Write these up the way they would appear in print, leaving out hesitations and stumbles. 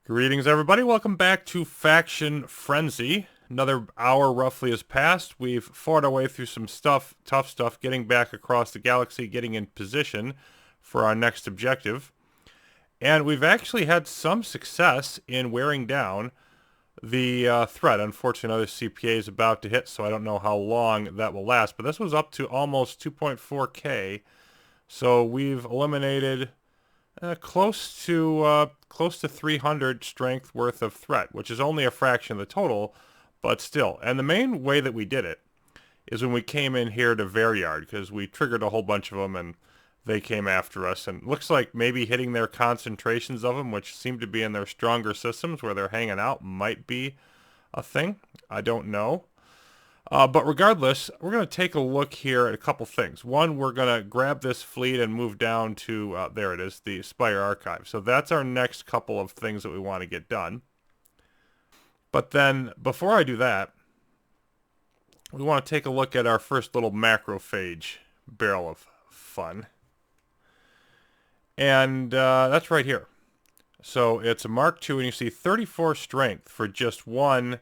Greetings, everybody. Welcome back to Faction Frenzy. Another hour roughly has passed. We've fought our way through some stuff, tough stuff, getting back across the galaxy, getting in position for our next objective. And we've actually had some success in wearing down the threat. Unfortunately, another CPA is about to hit, so I don't know how long that will last. But this was up to almost 2.4K. So we've eliminated close to 300 strength worth of threat, which is only a fraction of the total, but still. And the main way that we did it is when we came in here to Veryard, because we triggered a whole bunch of them and they came after us. And it looks like maybe hitting their concentrations of them, which seem to be in their stronger systems where they're hanging out, might be a thing. I don't know. But regardless, we're going to take a look here at a couple things. One, we're going to grab this fleet and move down to, there it is, the Spire Archive. So that's our next couple of things that we want to get done. But then, before I do that, we want to take a look at our first little macrophage barrel of fun. And that's right here. So it's a Mark II, and you see 34 strength for just one.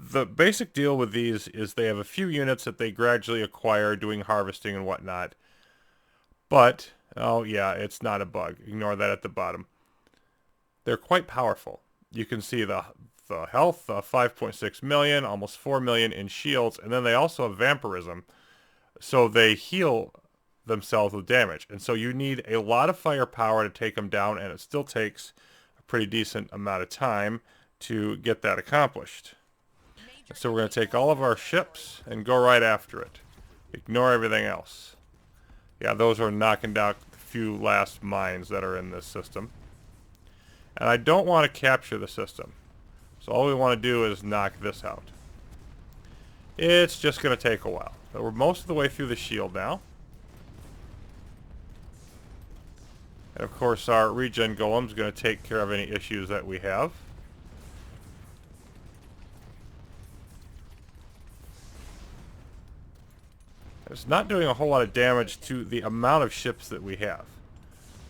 The basic deal with these is they have a few units that they gradually acquire doing harvesting and whatnot. But, oh yeah, it's not a bug. Ignore that at the bottom. They're quite powerful. You can see the health, 5.6 million, almost 4 million in shields, and then they also have vampirism. So they heal themselves with damage. And so you need a lot of firepower to take them down, and it still takes a pretty decent amount of time to get that accomplished. So we're going to take all of our ships and go right after it. Ignore everything else. Yeah, those are knocking down the few last mines that are in this system. And I don't want to capture the system. So all we want to do is knock this out. It's just going to take a while. But we're most of the way through the shield now. And of course our regen golem is going to take care of any issues that we have. It's not doing a whole lot of damage to the amount of ships that we have.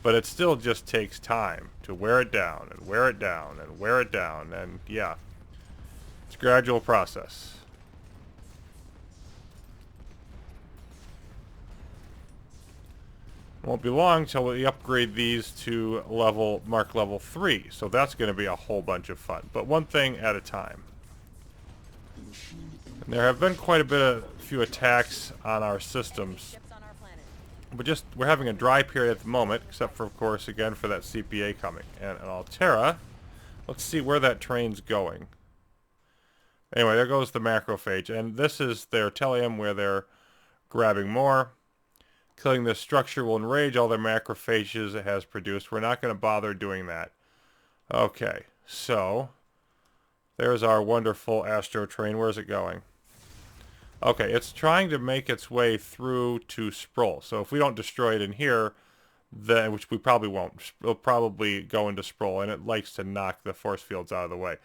But it still just takes time to wear it down and wear it down and wear it down. And yeah, it's a gradual process. It won't be long till we upgrade these to Mark level 3. So that's going to be a whole bunch of fun. But one thing at a time. And there have been quite a few attacks on our systems. But we're having a dry period at the moment, except for, of course, again, for that CPA coming. And an Altera, let's see where that train's going. Anyway, there goes the macrophage. And this is their Telium where they're grabbing more. Killing this structure will enrage all their macrophages it has produced. We're not going to bother doing that. Okay, so there's our wonderful Astro train. Where's it going? Okay, it's trying to make its way through to Sproul. So if we don't destroy it in here, then, which we probably won't, it'll probably go into Sproul, and it likes to knock the force fields out of the way.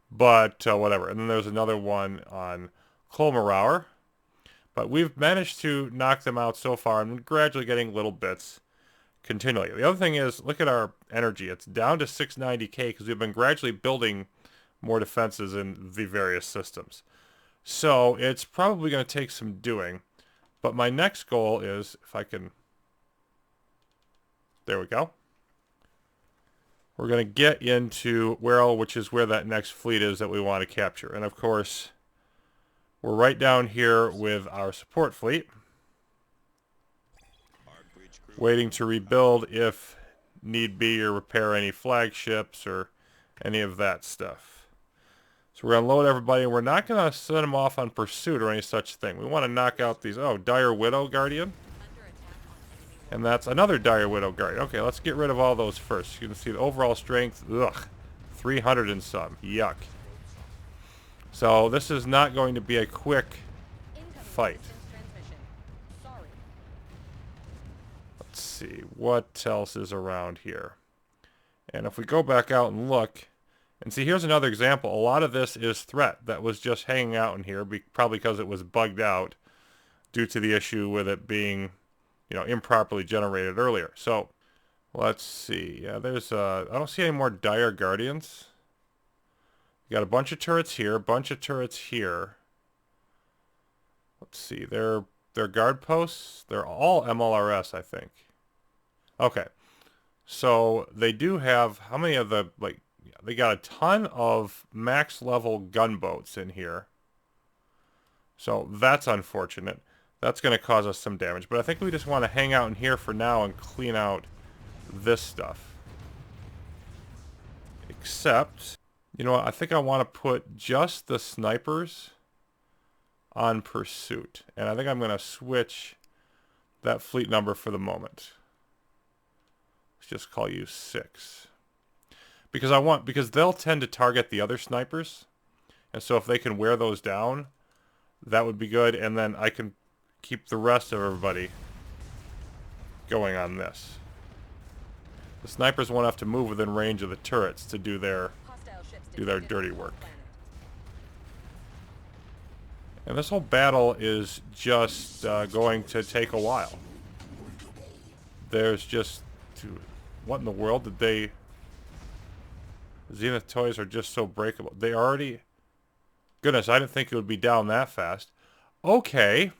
But whatever. And then there's another one on Kolmarauer. But we've managed to knock them out so far, and gradually getting little bits continually. The other thing is, look at our energy. It's down to 690k because we've been gradually building more defenses in the various systems. So it's probably going to take some doing. But my next goal is, if I can... There we go. We're going to get into Werrell, which is where that next fleet is that we want to capture. And of course, we're right down here with our support fleet. Waiting to rebuild if need be, or repair any flagships or any of that stuff. So we're going to load everybody, and we're not going to send them off on pursuit or any such thing. We want to knock out these... Oh, Dire Widow Guardian. And that's another Dire Widow Guardian. Okay, let's get rid of all those first. You can see the overall strength. Ugh. 300 and some. Yuck. So this is not going to be a quick fight. Let's see. What else is around here? And if we go back out and look... And see, here's another example. A lot of this is threat that was just hanging out in here, probably because it was bugged out due to the issue with it being, improperly generated earlier. So Let's see. Yeah, there's I don't see any more Dire Guardians. You got a bunch of turrets here, a bunch of turrets here. Let's see, they're guard posts. They're all MLRS, I think. Okay, so they do have, how many of the, like, they got a ton of max level gunboats in here. So that's unfortunate. That's going to cause us some damage. But I think we just want to hang out in here for now and clean out this stuff. Except, you know what, I think I want to put just the snipers on pursuit. And I think I'm going to switch that fleet number for the moment. Let's just call you 6. Because they'll tend to target the other snipers. And so if they can wear those down, that would be good. And then I can keep the rest of everybody going on this. The snipers won't have to move within range of the turrets to do their dirty work. And this whole battle is just going to take a while. There's just... What in the world did they... Zenith toys are just so breakable. They already... Goodness, I didn't think it would be down that fast. Okay.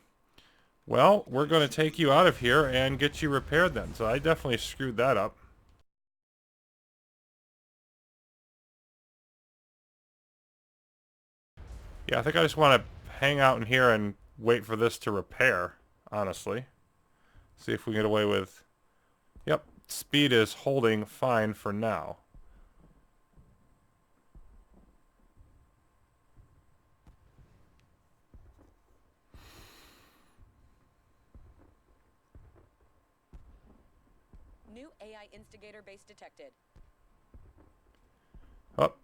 Well, we're going to take you out of here and get you repaired then. So I definitely screwed that up. Yeah, I think I just want to hang out in here and wait for this to repair, honestly. See if we can get away with... Yep, speed is holding fine for now. New AI instigator base detected. Up.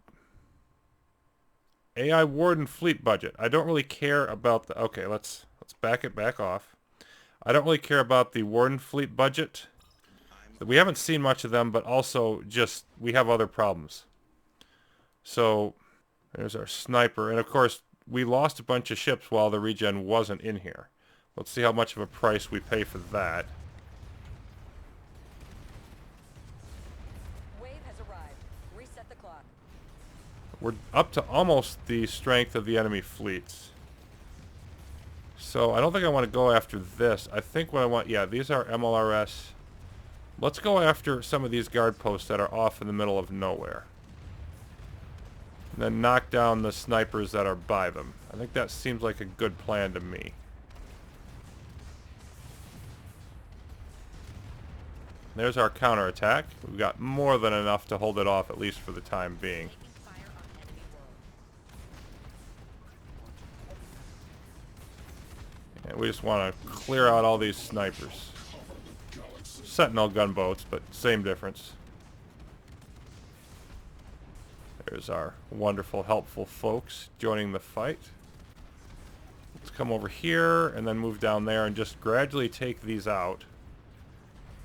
AI Warden fleet budget. I don't really care about the... Okay, let's back it back off. I don't really care about the Warden fleet budget. We haven't seen much of them, but also just we have other problems. So there's our sniper. And of course, we lost a bunch of ships while the regen wasn't in here. Let's see how much of a price we pay for that. Wave has arrived. Reset the clock. We're up to almost the strength of the enemy fleets. So I don't think I want to go after this. I think what I want... Yeah, these are MLRS. Let's go after some of these guard posts that are off in the middle of nowhere. And then knock down the snipers that are by them. I think that seems like a good plan to me. There's our counterattack. We've got more than enough to hold it off, at least for the time being. And we just want to clear out all these snipers. Sentinel gunboats, but same difference. There's our wonderful, helpful folks joining the fight. Let's come over here and then move down there and just gradually take these out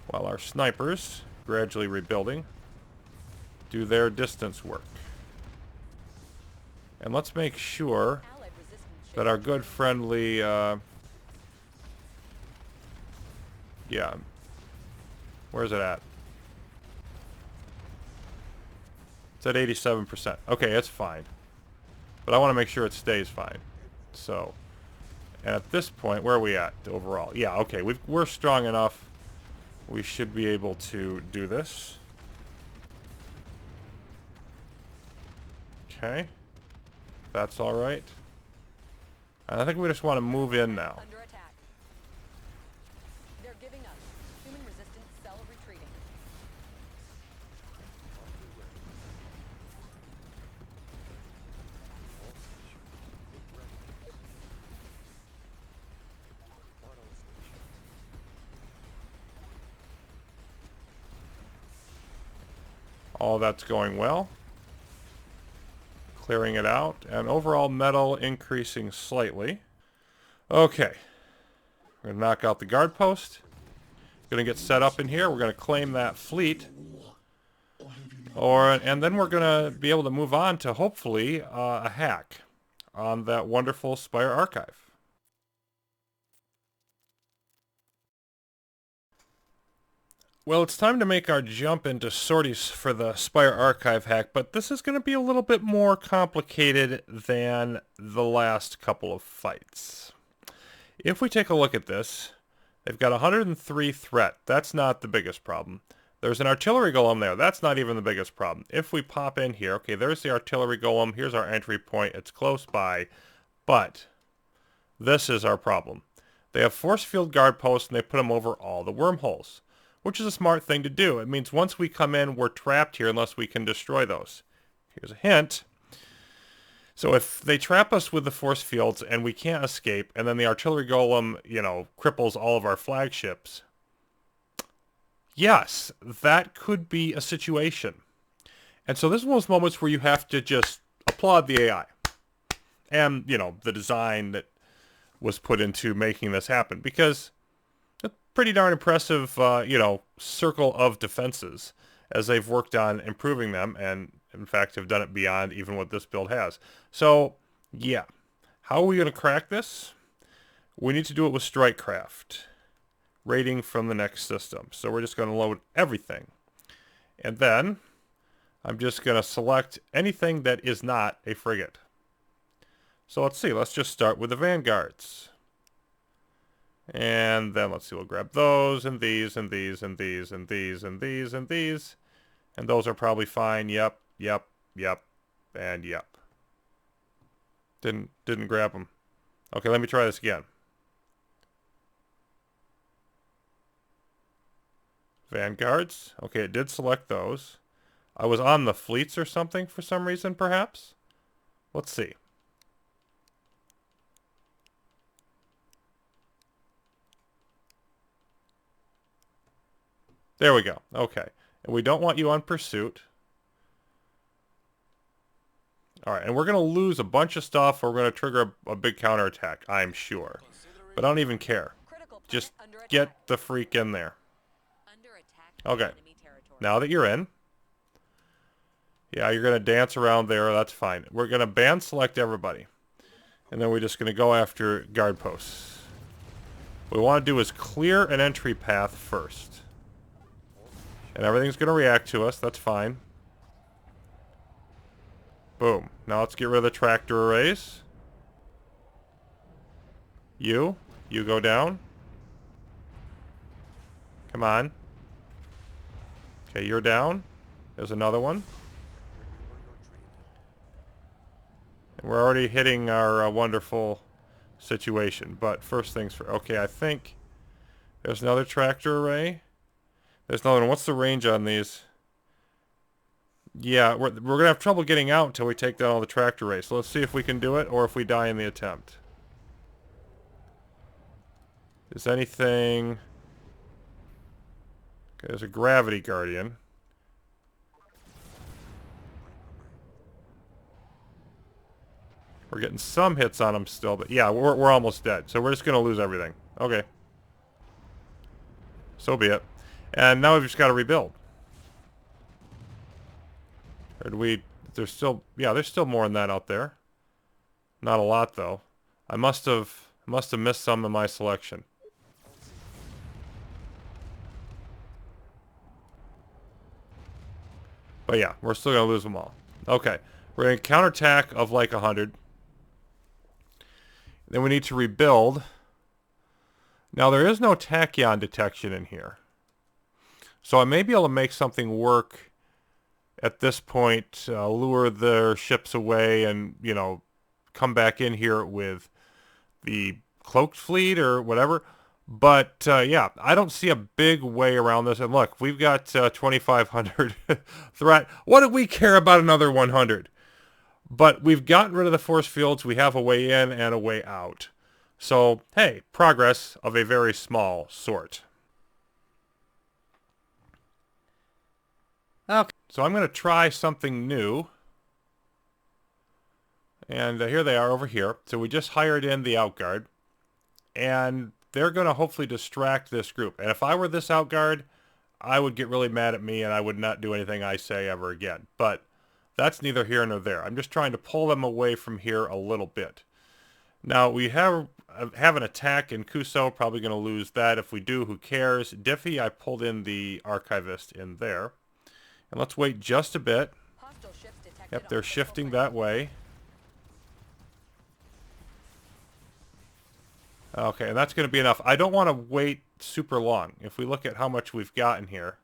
while our snipers, gradually rebuilding, do their distance work. And let's make sure that our good friendly, yeah, where's it at? It's at 87%. Okay, it's fine. But I want to make sure it stays fine. So, and at this point, where are we at overall? Yeah, okay, we're strong enough. We should be able to do this. Okay. That's alright. And I think we just want to move in now. Under attack. They're giving up. Human resistance cell retreating. All that's going well. Clearing it out. And overall metal increasing slightly. Okay. We're going to knock out the guard post. Going to get set up in here. We're going to claim that fleet. And then we're going to be able to move on to hopefully a hack on that wonderful Spire archive. Well, it's time to make our jump into sorties for the Spire archive hack, but this is going to be a little bit more complicated than the last couple of fights. If we take a look at this, they've got 103 threat. That's not the biggest problem. There's an artillery golem there. That's not even the biggest problem. If we pop in here, okay, there's the artillery golem. Here's our entry point. It's close by, but this is our problem. They have force field guard posts, and they put them over all the wormholes, which is a smart thing to do. It means once we come in, we're trapped here unless we can destroy those. Here's a hint. So if they trap us with the force fields and we can't escape, and then the artillery golem, cripples all of our flagships, yes, that could be a situation. And so this is one of those moments where you have to just applaud the AI and, the design that was put into making this happen, because a pretty darn impressive, circle of defenses as they've worked on improving them, and in fact have done it beyond even what this build has. So, yeah. How are we going to crack this? We need to do it with Strikecraft. Rating from the next system. So we're just going to load everything. And then I'm just going to select anything that is not a frigate. So let's see. Let's just start with the vanguards. And then let's see. We'll grab those and these and these and these and these and these and these. And those are probably fine. Yep, yep, yep, and yep. Didn't grab them. Okay, let me try this again. Vanguards. Okay, it did select those. I was on the fleets or something for some reason, perhaps? Let's see. There we go. Okay. And we don't want you on pursuit. Alright, and we're going to lose a bunch of stuff, or we're going to trigger a big counterattack, I'm sure. But I don't even care. Just get the freak in there. Okay. Now that you're in. Yeah, you're going to dance around there. That's fine. We're going to band select everybody. And then we're just going to go after guard posts. What we want to do is clear an entry path first. And everything's going to react to us. That's fine. Boom. Now let's get rid of the tractor arrays. You go down. Come on. Okay, you're down. There's another one. And we're already hitting our wonderful situation. But first things first. Okay, I think there's another tractor array. There's another one. What's the range on these? Yeah, we're going to have trouble getting out until we take down all the tractor arrays. So let's see if we can do it, or if we die in the attempt. Is anything... Okay, there's a gravity guardian. We're getting some hits on them still, but yeah, we're almost dead. So we're just going to lose everything. Okay. So be it. And now we've just got to rebuild. Or do we... There's still... Yeah, there's still more than that out there. Not a lot, though. I must have missed some in my selection. But yeah, we're still going to lose them all. Okay. We're going to counterattack of like 100. Then we need to rebuild. Now, there is no tachyon detection in here. So I may be able to make something work at this point, lure their ships away and, come back in here with the cloaked fleet or whatever. But, yeah, I don't see a big way around this. And look, we've got 2,500 threat. What do we care about another 100? But we've gotten rid of the force fields. We have a way in and a way out. So, hey, progress of a very small sort. Okay, so I'm going to try something new. And here they are over here. So we just hired in the outguard. And they're going to hopefully distract this group. And if I were this outguard, I would get really mad at me and I would not do anything I say ever again. But that's neither here nor there. I'm just trying to pull them away from here a little bit. Now, we have have an attack in Kuso. Probably going to lose that. If we do, who cares? Diffie, I pulled in the Archivist in there. And let's wait just a bit. Hostile ships detected Yep, on they're critical shifting front. that way. Okay, and that's going to be enough. I don't want to wait super long. If we look at how much we've got in here.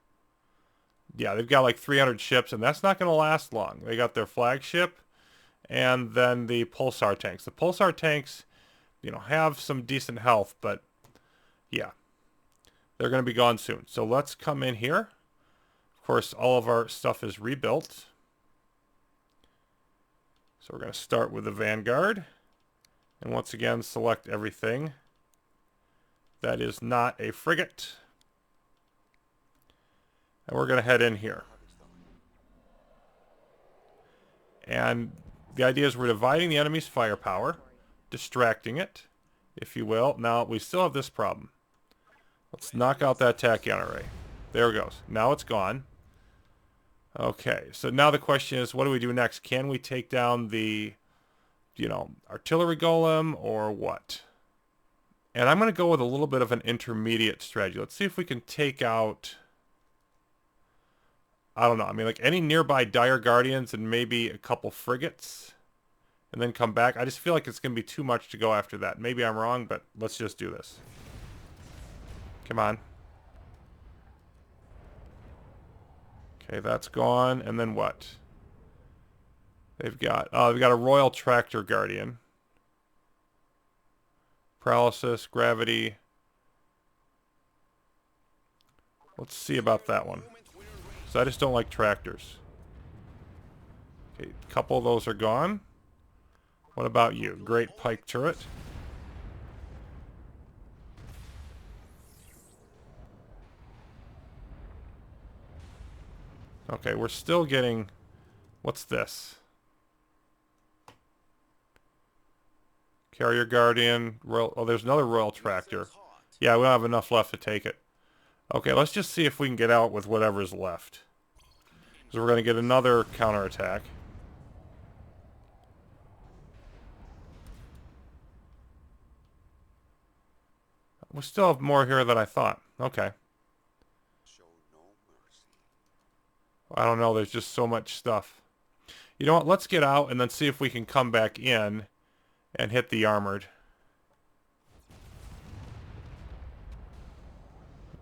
Yeah, they've got like 300 ships, and that's not going to last long. They got their flagship, and then the pulsar tanks. The pulsar tanks, you know, have some decent health, but yeah, they're going to be gone soon. So let's come in here. Of course, all of our stuff is rebuilt. So we're going to start with the Vanguard. And once again, select everything that is not a frigate. And we're going to head in here. And the idea is we're dividing the enemy's firepower, distracting it, if you will. Now, we still have this problem. Let's knock out that tachyon array. There it goes. Now it's gone. Okay, so now the question is, what do we do next? Can we take down the, you know, artillery golem or what? And I'm going to go with a little bit of an intermediate strategy. Let's see if we can take out, I don't know, I mean, like any nearby Dire Guardians and maybe a couple frigates and then come back. I just feel like it's going to be too much to go after that. Maybe I'm wrong, but let's just do this. Come on. Okay, that's gone. And then what? They've got a Royal Tractor Guardian. Paralysis, gravity. Let's see about that one. So I just don't like tractors. Okay, a couple of those are gone. What about you? Great pike turret. Okay, we're still getting... What's this? Carrier Guardian. Royal, oh, there's another Royal Tractor. Yeah, we don't have enough left to take it. Okay, let's just see if we can get out with whatever's left. So we're going to get another counterattack. We still have more here than I thought. Okay. I don't know, there's just so much stuff. You know what, let's get out and then see if we can come back in and hit the armored.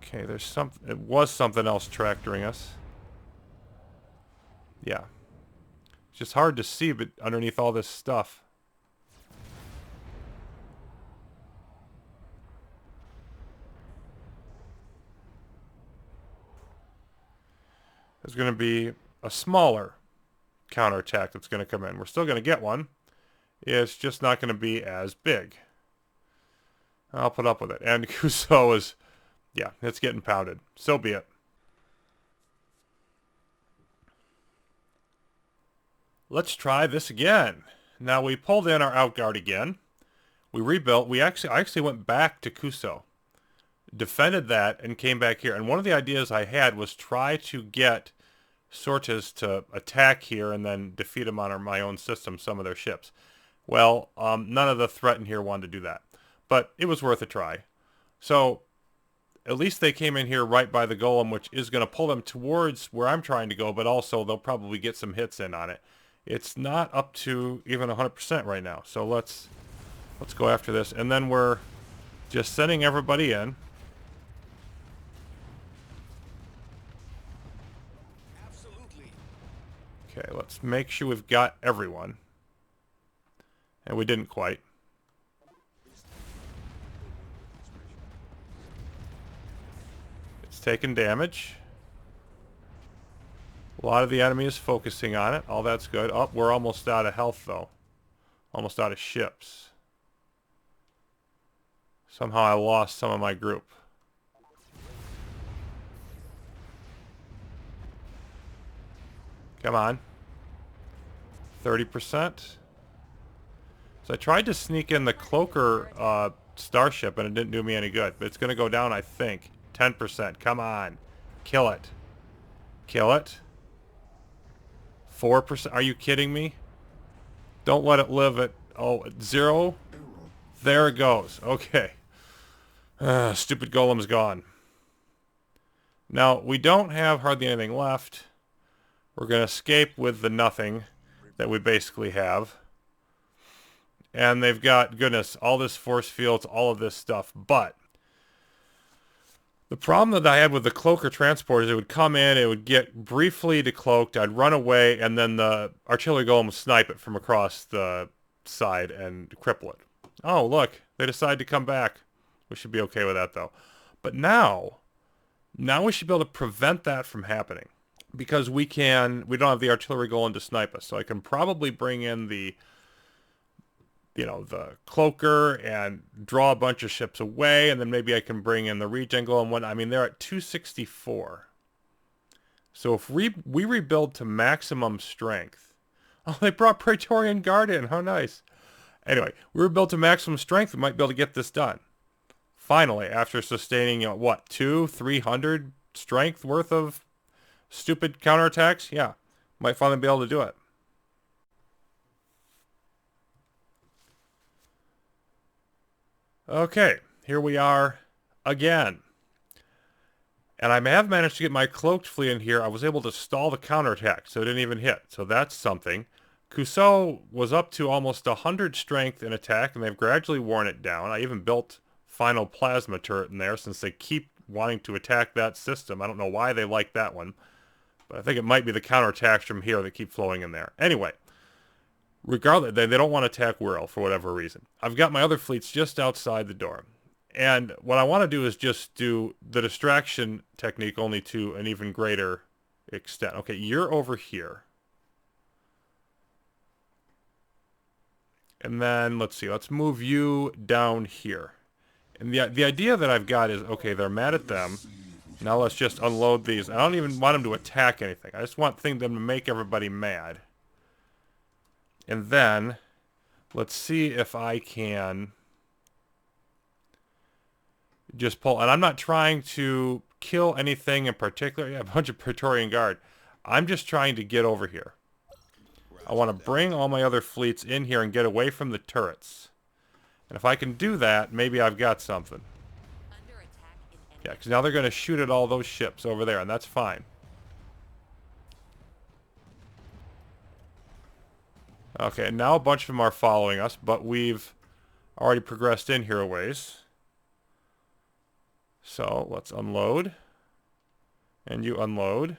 Okay, there's something, it was something else tractoring us. Yeah. It's just hard to see but underneath all this stuff. There's going to be a smaller counterattack that's going to come in. We're still going to get one. It's just not going to be as big. I'll put up with it. And Kuso is, yeah, it's getting pounded. So be it. Let's try this again. Now we pulled in our outguard again. We rebuilt. I actually went back to Kuso. Defended that and came back here. And one of the ideas I had was try to get Sortas to attack here and then defeat them on my own system, some of their ships. Well, none of the threat in here wanted to do that. But it was worth a try. So at least they came in here right by the golem, which is going to pull them towards where I'm trying to go, but also they'll probably get some hits in on it. It's not up to even 100% right now. So let's go after this. And then we're just sending everybody in. Okay, let's make sure we've got everyone. And we didn't quite. It's taking damage. A lot of the enemy is focusing on it. All that's good. Oh, we're almost out of health, though. Almost out of ships. Somehow I lost some of my group. Come on. 30%. So I tried to sneak in the Cloaker starship, and it didn't do me any good. But it's going to go down, I think. 10%. Come on. Kill it. Kill it. 4%. Are you kidding me? Don't let it live at, 0. There it goes. Okay. Stupid golem's gone. Now, we don't have hardly anything left. We're going to escape with the nothing that we basically have. And they've got, goodness, all this force fields, all of this stuff. But the problem that I had with the cloaker transporters, it would come in, it would get briefly decloaked, I'd run away, and then the artillery golem would snipe it from across the side and cripple it. Oh, look, they decided to come back. We should be okay with that, though. But now we should be able to prevent that from happening. Because we don't have the artillery golem to snipe us. So I can probably bring in the cloaker and draw a bunch of ships away, and then maybe I can bring in the regen golem one. I mean, they're at 264. So if we rebuild to maximum strength. Oh, they brought Praetorian Guard in. How nice. Anyway, we rebuild to maximum strength, we might be able to get this done. Finally, after sustaining, 300 strength worth of stupid counterattacks? Yeah, might finally be able to do it. Okay, here we are again. And I have managed to get my cloaked fleet in here. I was able to stall the counterattack, so it didn't even hit. So that's something. Cusot was up to almost 100 strength in attack, and they've gradually worn it down. I even built final plasma turret in there since they keep wanting to attack that system. I don't know why they like that one, but I think it might be the counterattacks from here that keep flowing in there. Anyway, regardless, they don't want to attack Wirral for whatever reason. I've got my other fleets just outside the door. And what I want to do is just do the distraction technique only to an even greater extent. Okay, you're over here. And then, let's see, let's move you down here. And the idea that I've got is, okay, they're mad at them. Now let's just unload these. I don't even want them to attack anything. I just want them to make everybody mad. And then, let's see if I can just pull. And I'm not trying to kill anything in particular. Yeah, a bunch of Praetorian Guard. I'm just trying to get over here. I want to bring all my other fleets in here and get away from the turrets. And if I can do that, maybe I've got something. Yeah, because now they're going to shoot at all those ships over there, and that's fine. Okay, and now a bunch of them are following us, but we've already progressed in here a ways. So, let's unload. And you unload.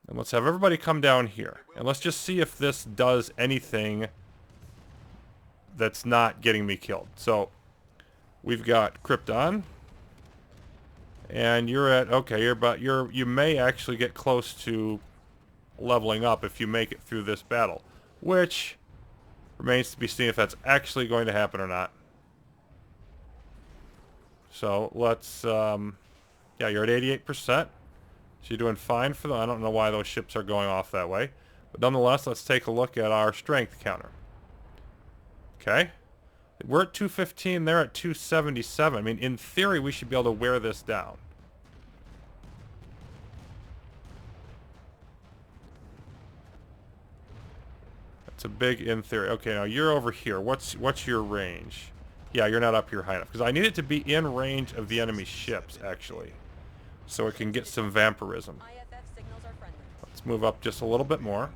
And let's have everybody come down here. And let's just see if this does anything that's not getting me killed. So, we've got Krypton. And you're at, okay, you may actually get close to leveling up if you make it through this battle. Which remains to be seen if that's actually going to happen or not. So, let's, yeah, you're at 88%. So you're doing fine for them. I don't know why those ships are going off that way. But nonetheless, let's take a look at our strength counter. Okay. We're at 215. They're at 277. I mean, in theory, we should be able to wear this down. That's a big in theory. Okay, now you're over here. What's your range? Yeah, you're not up here high enough. Because I need it to be in range of the enemy ships, actually. So it can get some vampirism. Let's move up just a little bit more.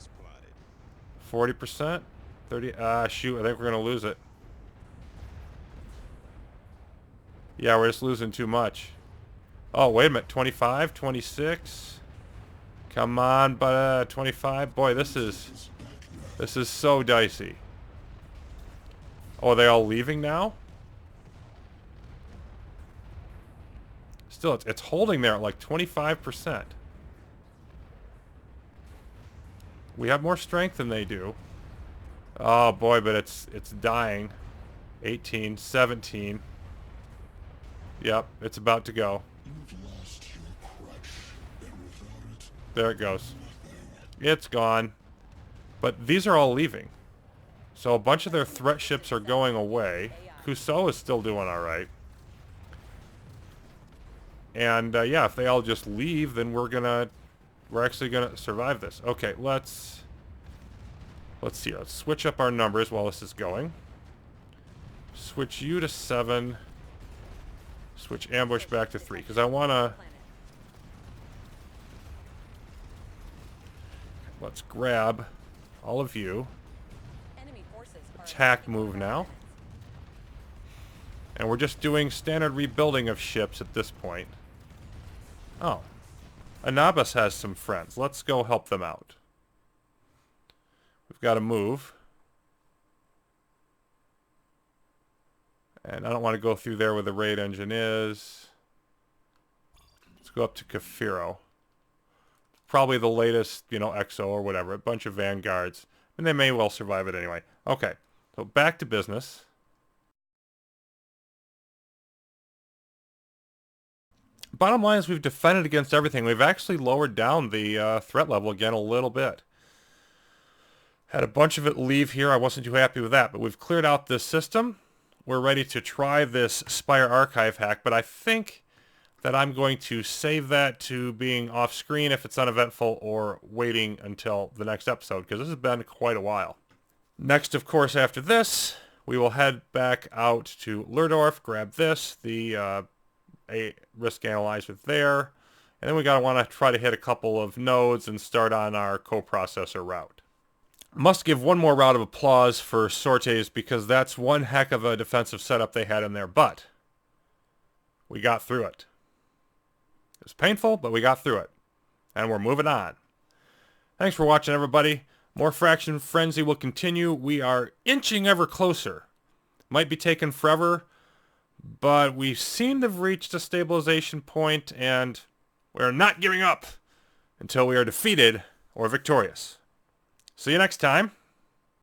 40%? 30? Shoot, I think we're going to lose it. Yeah, we're just losing too much. Oh, wait a minute. 25? 26? Come on, but 25? Boy, this is so dicey. Oh, are they all leaving now? Still, it's holding there at like 25%. We have more strength than they do. Oh boy, but it's dying. 18, 17. Yep, it's about to go. There it goes. It's gone. But these are all leaving. So a bunch of their threat ships are going away. Cusot is still doing alright. And yeah, if they all just leave, then we're actually gonna survive this. Okay, let's see. Let's switch up our numbers while this is going. switch you to 7. Switch ambush back to 3, because I want to... Let's grab all of you. Enemy forces are Attack attacking move our now. planets. And we're just doing standard rebuilding of ships at this point. Oh. Anabas has some friends. Let's go help them out. We've got to move. And I don't want to go through there where the raid engine is. Let's go up to Kafiro. Probably the latest, you know, XO or whatever. A bunch of vanguards. And they may well survive it anyway. Okay. So back to business. Bottom line is we've defended against everything. We've actually lowered down the threat level again a little bit. Had a bunch of it leave here. I wasn't too happy with that. But we've cleared out this system. We're ready to try this Spire Archive hack. But I think that I'm going to save that to being off screen if it's uneventful, or waiting until the next episode, because this has been quite a while. Next, of course, after this, we will head back out to Lurdorf, grab this, the a risk analyzer there, and then we want to try to hit a couple of nodes and start on our coprocessor route. Must give one more round of applause for Sortes, because that's one heck of a defensive setup they had in there, but we got through it. It was painful, but we got through it. And we're moving on. Thanks for watching, everybody. More Fraction Frenzy will continue. We are inching ever closer. Might be taking forever, but we seem to have reached a stabilization point, and we're not giving up until we are defeated or victorious. See you next time.